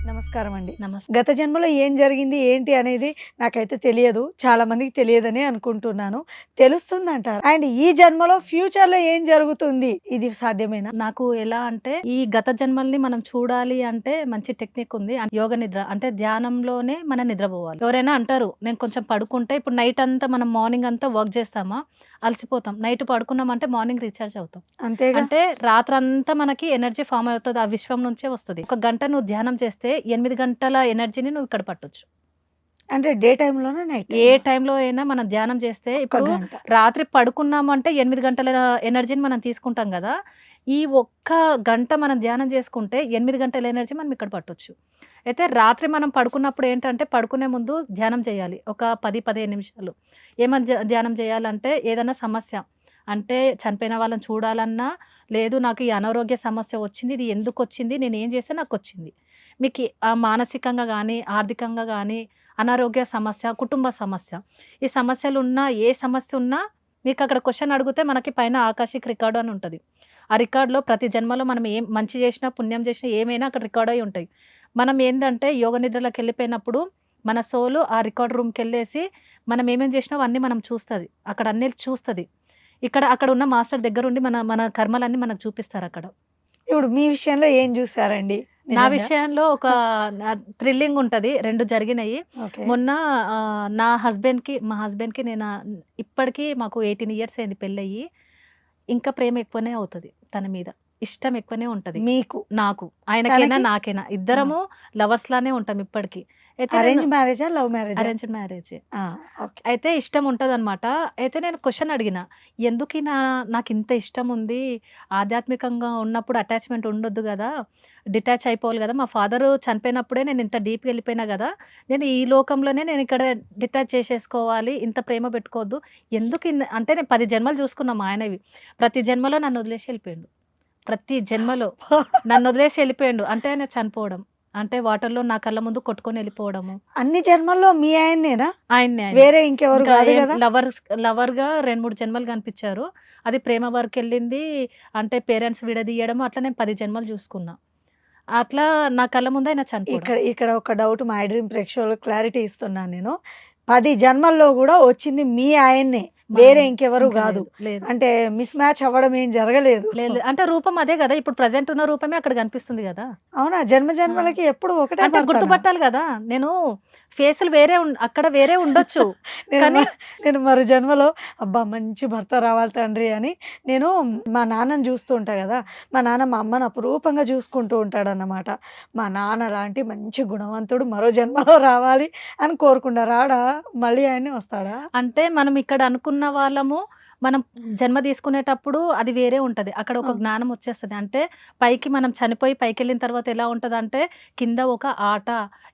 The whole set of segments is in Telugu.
నమస్కారం అండి. నమస్తే. గత జన్మలో ఏం జరిగింది, ఏంటి అనేది నాకైతే తెలియదు. చాలా మందికి తెలియదనే అనుకుంటున్నాను. తెలుస్తుందంటారా? అండ్ ఈ జన్మలో ఫ్యూచర్‌లో ఏం జరుగుతుంది? ఇది సాధ్యమేనా? నాకు ఎలా అంటే ఈ గత జన్మల్ని మనం చూడాలి అంటే మంచి టెక్నిక్ ఉంది. యోగ నిద్ర అంటే ధ్యానంలోనే మనం నిద్రపోవాలి. ఎవరైనా అంటారు నేను కొంచెం పడుకుంటే ఇప్పుడు నైట్ అంతా మనం మార్నింగ్ అంతా వర్క్ చేస్తామా అలసిపోతాం. నైట్ పడుకున్నామంటే మార్నింగ్ రీచార్జ్ అవుతాం. అంతేగా? అంటే రాత్రంతా మనకి ఎనర్జీ ఫామ్ అవుతది. ఆ విశ్వం నుంచే వస్తది. ఒక గంట నువ్వు ధ్యానం చేస్తే 8 గంటల ఎనర్జీని నువ్వు ఇక్కడ పట్టొచ్చు. అంటే డే టైమ్‌లోనా? నైట్ ఏ టైమా? టైంలో అయినా మనం ధ్యానం చేస్తే ఒక్క ఇప్పుడు గంట. రాత్రి పడుకున్నామంటే 8 గంటల ఎనర్జీని మనం తీసుకుంటాం గదా! ఈ ఒక్క గంట మనం ధ్యానం చేసుకుంటే 8 గంటల ఎనర్జీ మనం ఇక్కడ పట్టొచ్చు. అయితే రాత్రి మనం పడుకున్నప్పుడు ఏంటంటే పడుకునే ముందు ధ్యానం చేయాలి. ఒక 10, 15 నిమిషాలు. ఏమని ధ్యానం చేయాలంటే ఏదన్నా సమస్య అంటే చనిపోయిన వాళ్ళని చూడాలన్నా, లేదు నాకు ఈ అనారోగ్య సమస్య వచ్చింది. ఇది ఎందుకొచ్చింది? నేనేం చేస్తే నాకొచ్చింది. మీకి మానసికంగా గానీ, ఆర్థికంగా గానీ అనారోగ్య సమస్య, కుటుంబ సమస్య. ఈ సమస్యలున్నా, ఏ సమస్య ఉన్నా మీకక్కడ క్వెషన్ అడిగితే మనకి పైన ఆకాశిక్ రికార్డ్ అని ఉంటది. ఆ రికార్డ్‌లో ప్రతి జన్మలో మనం ఏం మంచి చేసినా, పుణ్యం చేసినా ఏమైనా అక్కడ రికార్డ్ అయ్యి ఉంటాయి. మనం ఏందంటే యోగ నిద్రలోకెళ్ళిపోయినప్పుడు మన సోలు ఆ రికార్డ్ రూమ్‌కెళ్ళేసి మనం ఏమేం చేసినామో అన్నీ మనం చూస్తది. అక్కడ అన్నీ చూస్తది. అక్కడ ఉన్న మాస్టర్ దగ్గరుండి మన మన కర్మలన్నీ మనకు చూపిస్తారక్కడ. ఇప్పుడు మీ విషయంలో ఏం చూసారండి నా నిజంగా? విషయంలో ఒక థ్రిల్లింగ్ ఉంటది. 2 జరిగినాయి. ఓకే. మొన్న మా హస్బెండ్‌కి నేను ఇప్పటికి మాకు 18 ఇయర్స్ అయింది పెళ్ళయ్యి. ఇంకా ప్రేమ ఎక్కువనే అవుతది తన మీద. ఇష్టం ఎక్కువనే ఉంటది. మీకు. నాకు. ఆయనకైనా, తనకి? నాకైనా. ఆ! ఇద్దరము లవర్స్ లానే ఉంటాం ఇప్పటికి. అయితే నేను అరేంజ్ మ్యారేజా? లవ్ మ్యారేజా? అరేంజ్డ్ మ్యారేజే. ఆ! ఓకే. అయితే ఇష్టం ఉంటదనమాట. అయితే నేను క్వెషన్ అడిగిన. నాకింత ఇష్టముంది. ఆధ్యాత్మికంగా ఉన్నప్పుడు అటాచ్‌మెంట్ ఉండొద్దు గదా! డిటాచ్ అయిపోవాలి గదా! మా ఫాదరు చనిపోయినప్పుడే నేను ఇంత డీప్‌గా ఎళ్ళిపోయినా గదా! నేను ఈ లోకంలోనే నేనిక్కడ డిటాచ్ చేసేసుకోవాలి. ఇంత ప్రేమ పెట్టుకోవద్దు. అంటే నేను 10 జన్మలు చూసుకున్నా మా ఆయనవి. ప్రతి జన్మలో నన్నొదిలేసి ఎళ్ళిపోయిండు. ప్రతి జన్మలో నన్నొదిలేసి ఎళ్ళిపోయిండు. అంటే ఆయన చనిపోవడం. అంటే వాటర్‌లో నా కళ్ళ ముందు కొట్టుకొని ఎళ్ళిపోవడము. అన్ని జన్మల్లో మీ ఆయన్నేనా? ఆయన్నే. వేరే ఇంకెవరు ఇంకా కాదు ఏం గదా? లవర్‌గా 2, 3 జన్మలు కనిపిచ్చారు. అది ప్రేమ వరకెళ్ళింది. అంటే పేరెంట్స్ విడదీయడం అట్లా నేను 10 జన్మలు చూసుకున్నా. అట్లా నా కళ్ళ ముందు ఆయన చనిపోవడం. ఇక్కడ ఇక్కడ ఒక డౌట్ మై డ్రీమ్ ప్రేక్షకులకు క్లారిటీ ఇస్తున్నాను నేను. 10 జన్మల్లో గూడా వచ్చింది మీ ఆయన్నే. మా వేరే ఆయన ఇంకెవరు ఇంకా గాదు. లేదు. లేదు. అంటే మిస్ మ్యాచ్ అవ్వడం ఏం జరగలేదు. లేదు. అంటే రూపం అదే గదా! ఇప్పుడు ప్రెజెంట్ ఉన్న రూపమే అక్కడ కనిపిస్తుంది గదా! అవునా? జన్మ ఆ! జన్మలకి ఎప్పుడు ఒకటే అంటే భర్తనా? గుర్తుపట్టాలి గదా! నేను ఫేసులు అక్కడ వేరే ఉండొచ్చు. నేను కానీ నేను మరో జన్మలో అబ్బా! మంచి భర్త రావాలి తండ్రి అని నేను మా నాన్నని చూస్తూ ఉంటా గదా! మా నాన్న మా అమ్మని అపురూపంగా చూసుకుంటూ ఉంటాడన్నమాట. మా నాన్న లాంటి మంచి గుణవంతుడు మరో జన్మలో రావాలి అని కోరుకుంటా. రాడా? మళ్ళీ ఆయనే వస్తాడా? అంటే మనం ఇక్కడ అనుకున్న వాళ్ళము, మనం జన్మ తీసుకునేటప్పుడు అది వేరే ఉంటది. అక్కడ ఆ! ఒక జ్ఞానం వచ్చేస్తది. అంటే పైకి మనం చనిపోయి పైకెళ్ళిన తర్వాత ఎలా ఉంటదంటే, కింద ఒక ఆట.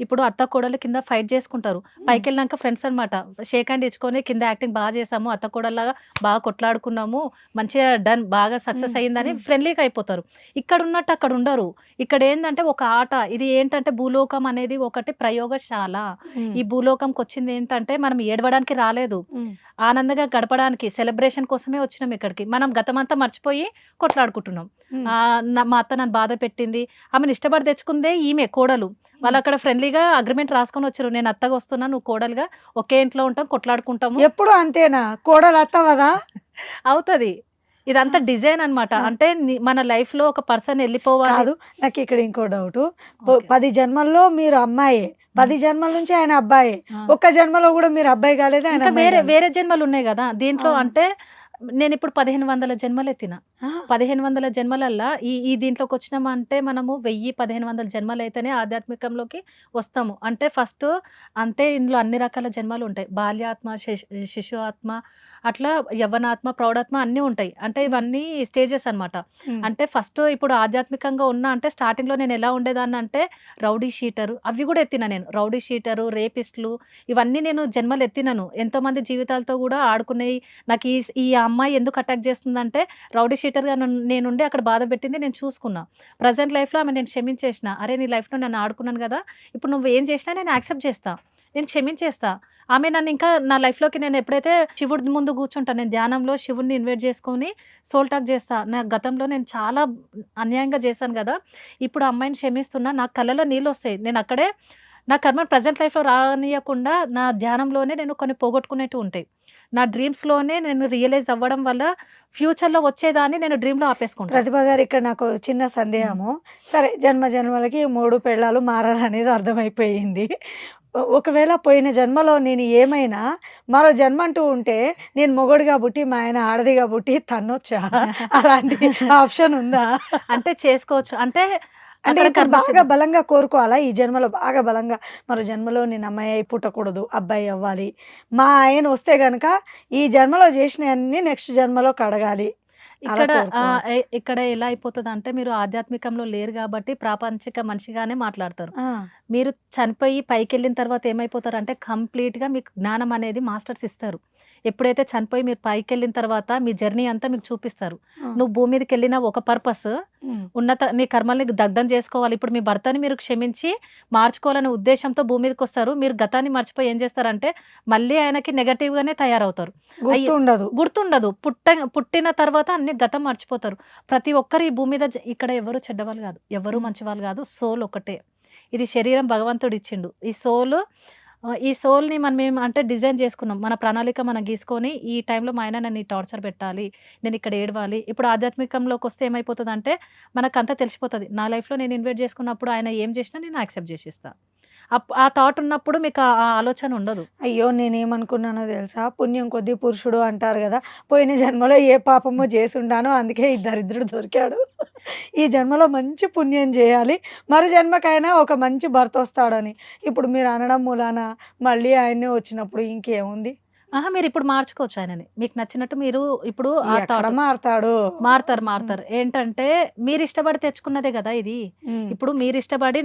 ఇప్పుడు అత్త, కోడలు కింద ఫైట్ చేసుకుంటారు. హ్మ్. పైకెళ్ళినాక ఫ్రెండ్స్ అనమాట. షేక్ హ్యాండ్ ఇచ్చుకొని కింద యాక్టింగ్ బాగా చేశాము. అత్త, కోడల్లాగా బాగా కొట్లాడుకున్నాము. మంచిగా డన్ బాగా సక్సెస్ హ్మ్. అయిందని హ్మ్. ఫ్రెండ్లీగా అయిపోతారు. ఇక్కడ ఉన్నట్టు అక్కడ ఉండరు. ఇక్కడ ఏందంటే ఒక ఆట. ఇది ఏంటంటే భూలోకం అనేది ఒకటి ప్రయోగశాల. హ్మ్. ఈ భూలోకంకొచ్చింది ఏంటంటే మనం ఏడవడానికి రాలేదు. హ్మ్. ఆనందంగా గడపడానికి సెలబ్రేషన్ కోసమే వచ్చినాం ఇక్కడికి. మనం గతమంతా మర్చిపోయి కొట్లాడుకుంటున్నాం. హ్మ్. మా అత్త నన్ను బాధ పెట్టింది. ఆమెను ఇష్టపడి తెచ్చుకుందే ఈమె కోడలు. హ్మ్. వాళ్ళక్కడ ఫ్రెండ్లీగా అగ్రీమెంట్ రాసుకొని వచ్చిర్రు. నేను అత్తగా వస్తున్నా, నువ్వు కోడలుగా ఒకే ఇంట్లో ఉంటాం, కొట్లాడుకుంటాము. ఎప్పుడు అంతేనా? కోడలు అత్తవదా? అవుతది. ఇదంతా డిజైన్ అన్నమాట. ఆ! అంటే మన లైఫ్‌లో ఒక పర్సన్ ఎళ్ళిపోవాలి. కాదు. నాకిక్కడ ఇంకో డౌటు. ఓకే. 10 జన్మల్లో మీరు అమ్మాయే. 10 జన్మల నుంచి ఆయన అబ్బాయే. ఆ! ఒక్క జన్మలో గూడా మీరు అబ్బాయి కాలేదు. ఆయన ఇంకా అమ్మాయి వేరే కాలేదు. వేరే జన్మలున్నాయి గదా! దీంట్లో అవును. అంటే నేనిప్పుడు 1500 జన్మలెత్తిన. ఆ! 1500 జన్మలల్లా ఈ ఈ దీంట్లోకొచ్చినామంటే మనము 1000, 1500 జన్మలైతేనే ఆధ్యాత్మికంలోకి వస్తాము. అంటే ఫస్టు అంటే ఇందులో అన్ని రకాల జన్మలుంటాయి. బాల్యాత్మ, శిశు ఆత్మ, అట్లా యవ్వనాత్మ, ప్రౌఢాత్మ అన్నీ ఉంటాయి. అంటే హ్మ్. ఇవన్నీ స్టేజెస్ అనమాట. హ్మ్. అంటే ఫస్ట్ ఇప్పుడు ఆధ్యాత్మికంగా ఉన్నా అంటే స్టార్టింగ్‌లో నేనెలా ఉండేదాన్నంటే రౌడీ షీటరు అవి గూడా ఎత్తిన నేను. రౌడీ షీటరు, రేపిస్టులు ఇవన్నీ నేను జన్మలెత్తినను. ఎంతోమంది జీవితాలతో గూడా ఆడుకునేయి. నాకు ఈ అమ్మాయి ఎందుకు అటాక్ చేస్తుందంటే, రౌడీ షీటర్‌గా నేనుండి అక్కడ బాధ పెట్టింది నేను చూసుకున్నా. ప్రెజెంట్ లైఫ్‌లో ఆమె నేను క్షమించేసిన. అరే! నీ లైఫ్‌లో నన్ను ఆడుకున్నాను గదా! ఇప్పుడు నువ్వు ఏం చేసినా నేను యాక్సెప్ట్ చేస్తా. నేను క్షమించేస్తా. ఆమె నన్ను ఇంకా నా లైఫ్‌లోకి నేను ఎప్పుడైతే శివుడి ముందు కూర్చుంటాను, నేను ధ్యానంలో శివుడిని ఇన్వైట్ చేసుకొని సోల్ టాక్ చేస్తా. నా గతంలో నేను చాలా అన్యాయంగా చేశాను గదా! ఇప్పుడు ఆ అమ్మాయిని క్షమిస్తున్నా. నా కళ్ళలో నీళ్ళొస్తాయి. నేను అక్కడే నా కర్మను ప్రెజెంట్ లైఫ్‌లో రానీయకుండా నా ధ్యానంలోనే నేను కొన్ని పోగొట్టుకునేటివి ఉంటాయి. నా డ్రీమ్స్‌లోనే నేను రియలైజ్ అవ్వడం వల్ల ఫ్యూచర్‌లో వచ్చేదాన్ని నేను డ్రీమ్‌లో ఆపేసుకుంటా. ప్రతిభ గారు ఇక్కడ నాకు చిన్న హ్మ్. సందేహము. సరే జన్మ జన్మలకి 3 పెళ్ళాలు మారాలనేది అర్థమైపోయింది. ఒకవేళ పోయిన జన్మలో నేను ఏమైనా మరో జన్మ అంటూ ఉంటే నేను మొగోడిగా పుట్టి మా ఆయన ఆడదిగా పుట్టి తన్నొచ్చా? అలాంటి ఆప్షన్ ఉందా? అంటే చేసుకోవచ్చు. అంటే అంటే అక్కడ ఇప్పుడు బాగా కర్మసిద్ధం. బలంగా కోరుకోవాలా? ఈ జన్మలో బాగా బలంగా మరో జన్మలో నేను అమ్మాయి అయి పుట్టకూడదు, అబ్బాయి అవ్వాలి. మా ఆయన వస్తే గనక ఈ జన్మలో చేసినయన్నీ నెక్స్ట్ జన్మలో కడగాలి. అలా ఇక్కడ కోరుకోవచ్చు. ఇక్కడ ఎలా అయిపోతదంటే మీరు ఆధ్యాత్మికంలో లేరు గాబట్టి ప్రాపంచిక మనిషిగానే మాట్లాడతారు. ఆ! మీరు చనిపోయి పైకెళ్ళిన తర్వాత ఏమైపోతారంటే కంప్లీట్‌గా మీకు జ్ఞానం అనేది మాస్టర్స్ ఇస్తారు. ఎప్పుడైతే చనిపోయి మీరు పైకెళ్ళిన తర్వాత మీ జర్నీ అంతా మీకు చూపిస్తారు. ఆ! నువ్వు భూమి మీదకెళ్ళిన ఒక పర్పస్ హ్మ్. నీ కర్మల్ని దగ్ధం చేసుకోవాలి. ఇప్పుడు మీ భర్తని మీరు క్షమించి మార్చుకోవాలనే ఉద్దేశ్యంతో భూమి మీదకొస్తారు. మీరు గతాన్ని మర్చిపోయి ఏం చేస్తారంటే మళ్ళీ ఆయనకి నెగెటివ్‌గానే తయారవుతారు. అయ్యి గుర్తుండదు. గుర్తుండదు. పుట్టిన తర్వాత అన్ని గతం మర్చిపోతారు. ప్రతి ఒక్కరు ఈ భూమి మీద ఇక్కడ ఎవరు చెడ్డవాళ్ళు గాదు. ఎవరు హ్మ్. మంచివాళ్ళు గాదు. సోల్ ఒకటే. ఇది శరీరం భగవంతుడు ఇచ్చిండు. ఈ సోల్‌ని మనం అంటే డిజైన్ చేసుకున్నాం. మన ప్రణాళిక మనం గీసుకొని ఈ టైంలో మా ఆయన నన్ను ఈ టార్చర్ పెట్టాలి. నేను ఇక్కడ ఏడవాలి. ఇప్పుడు ఆధ్యాత్మికంలోకొస్తే ఏమైపోతదంటే మనకంతా తెలిసిపోతది. నా లైఫ్‌లో నేను ఇన్వైట్ చేసుకున్నప్పుడు ఆయన ఏం చేసినా నేను యాక్సెప్ట్ చేసేస్తా. ఆ థాట్ ఉన్నప్పుడు మీకు ఆ ఆలోచన ఉండదు. అయ్యో! నేనేమనుకున్నానో తెలుసా? పుణ్యం కొద్దీ పురుషుడు అంటారు గదా! పోయిన జన్మలో ఏ పాపమో చేసుండానో అందుకే ఈ దరిద్రుడు దొరికాడు. ఈ జన్మలో మంచి పుణ్యం జేయాలి. మరు జన్మకైనా ఒక మంచి భర్తొస్తాడని. ఇప్పుడు మీరు అనడం మూలాన మళ్ళీ ఆయన్నే వచ్చినప్పుడు ఇంకేముంది? ఆహా! మీరిప్పుడు మార్చుకోవచ్చు ఆయనని. మీకు నచ్చినట్టు మీరు ఇప్పుడు ఆ ఎక్కడ థాట్ మారతాడు? మారతారు. హ్మ్. ఏంటంటే మీరిష్టపడి తెచ్చుకున్నదే గదా ఇది. హ్మ్. ఇప్పుడు మీరిష్టపడి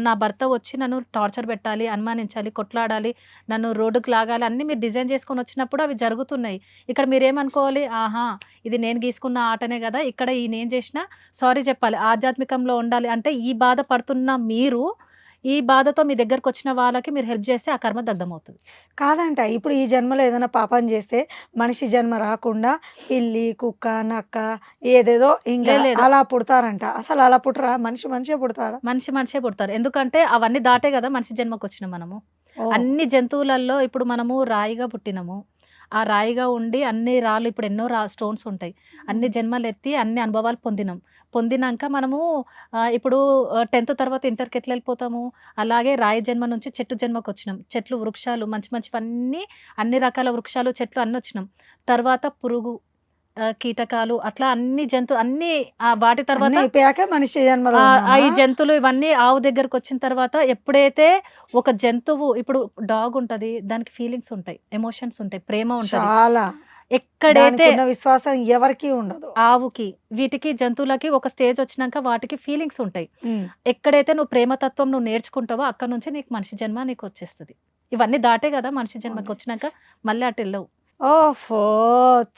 నా భర్త వచ్చి నన్ను టార్చర్ పెట్టాలి, అనుమానించాలి, కొట్లాడాలి, నన్ను రోడ్డుకి లాగాలి అన్నీ మీరు డిజైన్ చేసుకొనొచ్చినప్పుడు అవి జరుగుతున్నాయి. ఇక్కడ మీరేమనుకోవాలి, ఆహా! ఇది నేను గీసుకున్న ఆటనే గదా! ఇక్కడ ఈయనేం చేసినా సారీ చెప్పాలి. ఆధ్యాత్మికంలో ఉండాలి. అంటే ఈ బాధ పడుతున్న మీరు, ఈ బాధతో మీ దగ్గరకొచ్చిన వాళ్ళకి మీరు హెల్ప్ చేస్తే ఆ కర్మ దగ్ధమవుతది. కాదంట. ఇప్పుడు ఈ జన్మలో ఏదైనా పాపం జేస్తే మనిషి జన్మ రాకుండా పిల్లి, కుక్క, నక్క ఏదేదో ఇంకా లేదు. అలా పుడతారంట. అసలు అలా పుట్టరా? మనిషే పుడతారా? మనిషే పుడతారు. ఎందుకంటే అవన్నీ దాటే గదా మనిషి జన్మకొచ్చినాం మనము. ఓహ్! అన్ని జంతువులలో ఇప్పుడు మనము రాయిగా పుట్టినము. ఆ రాయిగా ఉండి అన్ని రాళ్ళు ఇప్పుడు ఎన్నో స్టోన్స్ ఉంటాయి. అన్ని హ్మ్. జన్మలెత్తి అన్ని అనుభవాలు పొందినాం. పొందినంక మనము ఇప్పుడు 10థ్ తర్వాత ఇంటర్‌కి ఎట్లా ఎళ్ళిపోతాము? అలాగే రాయి జన్మ నుంచి చెట్టు జన్మకొచ్చినాం. చెట్లు, వృక్షాలు మంచి మంచివన్నీ అన్ని రకాల వృక్షాలు, చెట్లు అన్నొచ్చినాం. తర్వాత పురుగు, కీటకాలు అట్లా అన్ని వాటి అన్నీ తర్వాత అయిపోయాక మనిషి జన్మలో ఈ ఉన్నామా? జంతువులు ఇవన్నీ ఆవు దగ్గరకొచ్చిన తర్వాత ఎప్పుడైతే ఒక జంతువు ఇప్పుడు డాగ్ ఉంటది. దానికి ఫీలింగ్స్ ఉంటాయి. ఎమోషన్స్ ఉంటాయి. ప్రేమ ఉంటది. చాలా. ఎక్కడైతే దానికున్న విశ్వాసం ఎవరికీ ఉండదు. ఆవుకి, వీటికి జంతువులకి ఒక స్టేజ్ వచ్చినాక వాటికి ఫీలింగ్స్ ఉంటాయి. హ్మ్. ఎక్కడైతే నువ్వు ప్రేమతత్వం నేర్చుకుంటావో అక్కడి నుంచి నీకు మనిషి జన్మ నీకొచ్చేస్తది. ఇవన్నీ దాటే గదా మనిషి అవును. జన్మకొచ్చినాక మళ్ళీ అటెళ్ళవు. ఓహో!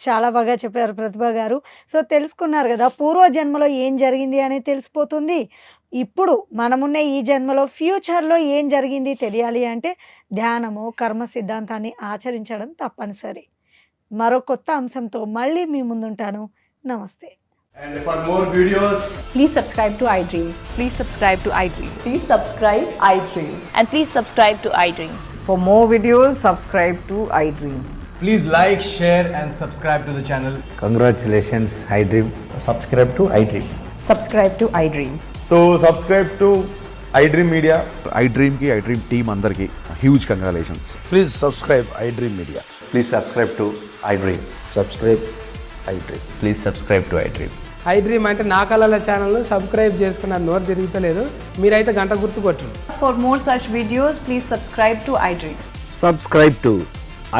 చాలా బాగా చెప్పారు ప్రతిభ గారు. సో, తెలుసుకున్నారు గదా! పూర్వ జన్మలో ఏం జరిగింది అనేది తెలిసిపోతుంది. ఇప్పుడు మనమున్న ఈ జన్మలో ఫ్యూచర్‌లో ఏం జరిగింది తెలియాలి అంటే ధ్యానము, కర్మ సిద్ధాంతాన్ని ఆచరించడం తప్పనిసరి. మరో కొత్త అంశంతో మళ్ళీ మీ ముందుంటాను. నమస్తే. And for more videos, Please subscribe to iDream. Please subscribe to iDream. Please subscribe iDream. And please subscribe to iDream. For more videos, subscribe to iDream. please like, share, and subscribe to the channel. Congratulations, iDream. subscribe to iDream. Subscribe to iDream. So subscribe to iDream Media. iDream की iDream team अंदर की huge congratulations. Please subscribe iDream Media. Please subscribe to iDream. Subscribe iDream. Please subscribe to iDream. iDream అంటే నా కళల ఛానల్ను సబ్స్క్రైబ్ చేసుకున్న నోరు తిరుగుతలేదు. మీరైతే గంట గుర్తు కొట్టండి. For more such videos, please subscribe to iDream. Subscribe to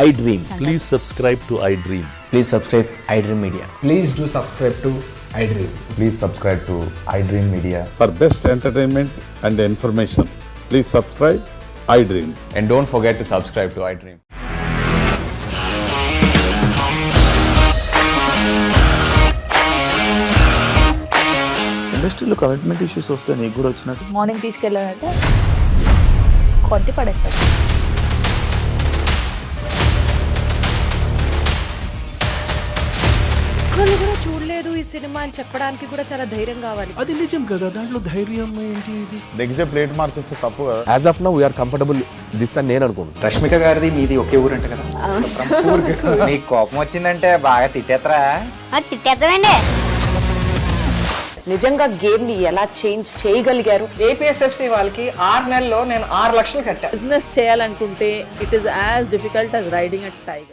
iDream. Please subscribe to iDream. Please subscribe iDream Media. Please do subscribe to iDream. Please subscribe to iDream Media. For best entertainment and information, please subscribe iDream. And don't forget to subscribe to iDream. ఇండస్ట్రీలో కమిట్మెంట్ ఇష్యూస్ వస్తే నీకు కూడా వచ్చినట్టు మార్నింగ్ తీసుకెళ్ళాలంటే కొట్టి పడేస్తారు. ఒక్కళ్ళు కూడా చూడలేదు ఈ సినిమా అని చెప్పడానికి కూడా చాలా ధైర్యం కావాలి. అది నిజం కదా, దాంట్లో ధైర్యం ఏంటి? నెక్స్ట్ డే ప్లేట్ మార్చేస్తే తప్పు కదా. As of now we are comfortable this అని నేను అనుకుంటున్నాను. రష్మిక గారిది మీది ఒకే ఊరు అంట కదా. నీకు కోపం వచ్చిందంటే బాగా తిట్టేత్తరా? తిట్టేద్దామండి. నిజంగా గేమ్ ని ఎలా చేంజ్ చేయగలిగారు? ఏపీఎస్ఎఫ్సి వాళ్ళకి 6 నెలల్లో నేను 6 లక్షలు కట్టా. బిజినెస్ చేయాలనుకుంటే it is as difficult as riding a tiger.